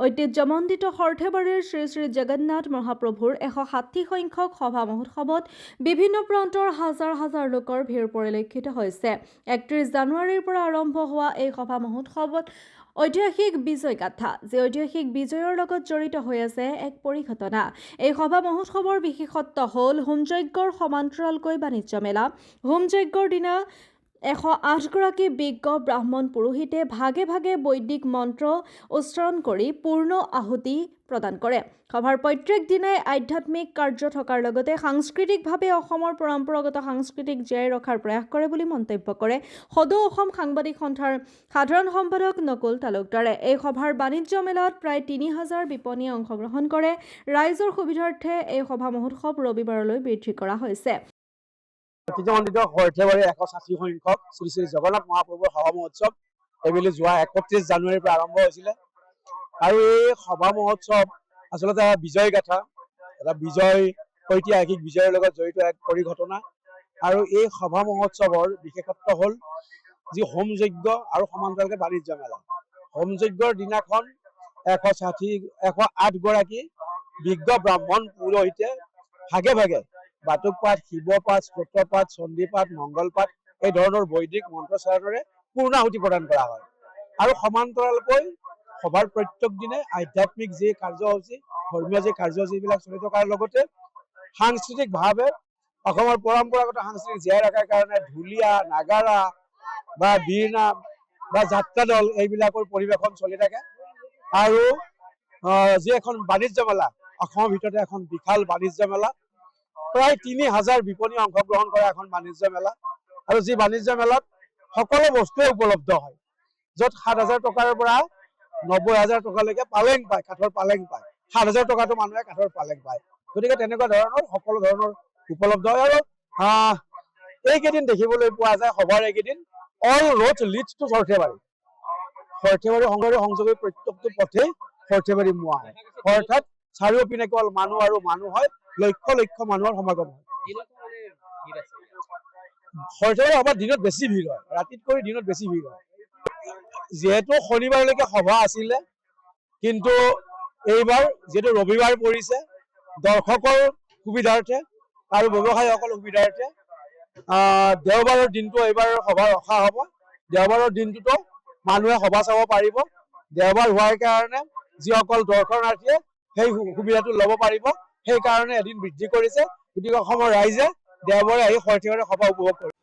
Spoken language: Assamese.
ঐতিহ্যমণ্ডিত সৰ্থেবাৰীৰ শ্ৰী শ্ৰী জগন্নাথ মহাপ্ৰভুৰ 160 সংখ্যক সভা মহোৎসৱত বিভিন্ন প্ৰান্তৰ হাজাৰ হাজাৰ লোকৰ ভিৰ পৰিলক্ষিত হৈছে। 31 জানুৱাৰীৰ পৰা আৰম্ভ হোৱা এই সভা মহোৎসৱত ঐতিহাসিক বিজয় গাথা, যি ঐতিহাসিক বিজয়ৰ লগত জড়িত হৈ আছে এক পৰিঘটনা। এই সভা মহোৎসৱৰ বিশেষত্ব হ'ল হোমযজ্ঞৰ সমান্তৰালকৈ বাণিজ্য মেলা। হোমযজ্ঞৰ দিনা 108 গৰাকী বিজ্ঞ ব্ৰাহ্মণ পুৰোহিতে ভাগে ভাগে বৈদিক মন্ত্ৰ উচ্চাৰণ কৰি পূৰ্ণ আহুতি প্ৰদান কৰে। সভাৰ প্ৰত্যেক দিনাই আধ্যাত্মিক কাৰ্য থকাৰ লগতে সাংস্কৃতিকভাৱে অসমৰ পৰম্পৰাগত সাংস্কৃতিক জীয়াই ৰখাৰ প্ৰয়াস কৰে বুলি মন্তব্য কৰে সদৌ অসম সাংবাদিক সন্থাৰ সাধাৰণ সম্পাদক নকুল তালুকদাৰে। এই সভাৰ বাণিজ্য মেলাত প্ৰায় 3000 বিপণীয়ে অংশগ্ৰহণ কৰে। ৰাইজৰ সুবিধাৰ্থে এই সভা মহোৎসৱ ৰবিবাৰলৈ বৃদ্ধি কৰা হৈছে। ঐতিহ্যমণ্ডিত সৰ্থেবাৰী 160 সংখ্যক শ্ৰী শ্ৰী জগন্নাথ মহাপ্ৰভুৰ সভা মহোৎসৱ এইবেলি যোৱা 31 জানুৱাৰীৰ পৰা আৰম্ভ হৈছিলে আৰু এই সভা মহোৎসৱ আচলতে বিজয় গাথা, এটা বিজয়, ঐতিহাসিক বিজয়ৰ লগত জড়িত এক পৰিঘটনা। আৰু এই সভা মহোৎসৱৰ বিশেষত্ব হ'ল যি হোমযজ্ঞ আৰু সমান্তৰালকৈ বাণিজ্য মেলা। হোমযজ্ঞৰ দিনাখন 108 গৰাকী বিজ্ঞ ব্ৰাহ্মণ পুৰোহিতে ভাগে ভাগে বাতুকপাঠ, শিৱপাঠ, স্তোত্ৰপাঠ, চণ্ডীপাঠ, মংগলপাঠ এই ধৰণৰ বৈদিক মন্ত্ৰচাৰণেৰে পূৰ্ণাহুতি প্ৰদান কৰা হয়। আৰু সমান্তৰালকৈ সভাৰ প্ৰত্যেক দিনে আধ্যাত্মিক যি কাৰ্যসূচী, ধৰ্মীয় যি কাৰ্যসূচীবিলাক চলি থকাৰ লগতে সাংস্কৃতিকভাৱে অসমৰ পৰম্পৰাগত সাংস্কৃতিক জীয়াই ৰখাৰ কাৰণে ঢুলীয়া, নাগাৰা বা বীৰনাম বা যাত্ৰা দল এইবিলাকৰ পৰিৱেশন চলি থাকে। আৰু যি এখন বাণিজ্য মেলা, অসমৰ ভিতৰতে এখন বিশাল বাণিজ্য মেলা, প্ৰায় 3000 বিপণী অংশগ্ৰহণ কৰা এখন বাণিজ্য মেলা। আৰু যি বাণিজ্য মেলাত সকলো বস্তুৱে উপলব্ধ হয়, য'ত 7000 টকাৰ পৰা 90000 টকালৈকে পালেং পায়, কাঠৰ পালেং পায়। 7000 টকাটো মানুহে কাঠৰ পালেং পায়। গতিকে তেনেকুৱা ধৰণৰ সকলো ধৰণৰ উপলব্ধ হয়। আৰু এইকেইদিন দেখিবলৈ পোৱা যায়, সভাৰ এইকেইদিন অল ৰোড লিডছ টু সৰ্থেবাৰী। সৰ্থেবাৰী সংযোগী প্ৰত্যেকটো পথেই সৰ্থেবাৰী মোৱা হয়, অৰ্থাৎ চাৰিওপিনে কেৱল মানুহ আৰু মানুহ হয়, লক্ষ লক্ষ মানুহৰ সমাগম হয়। সৰ্থেবাৰী সভাত দিনত বেছি ভিৰ হয়, ৰাতিতকৈ দিনত বেছি ভিৰ হয়। যিহেতু শনিবাৰলৈকে সভা আছিলে, কিন্তু এইবাৰ যিহেতু ৰবিবাৰ পৰিছে, দৰ্শকৰ সুবিধাৰ্থে আৰু ব্যৱসায়ীসকলৰ সুবিধাৰ্থে দেওবাৰৰ দিনটো এইবাৰ সভা ৰখা হ'ব। দেওবাৰৰ দিনটোতো মানুহে সভা চাব পাৰিব। দেওবাৰ হোৱাৰ কাৰণে যিসকল দৰ্শনাৰ্থীয়ে সেই সুবিধাটো ল'ব পাৰিব, সেইকাৰণে এদিন বৃদ্ধি কৰিছে। গতিকে অসমৰ ৰাইজে দেওবাৰে আহি সৰ্থেবাৰী সভা উপভোগ কৰিব।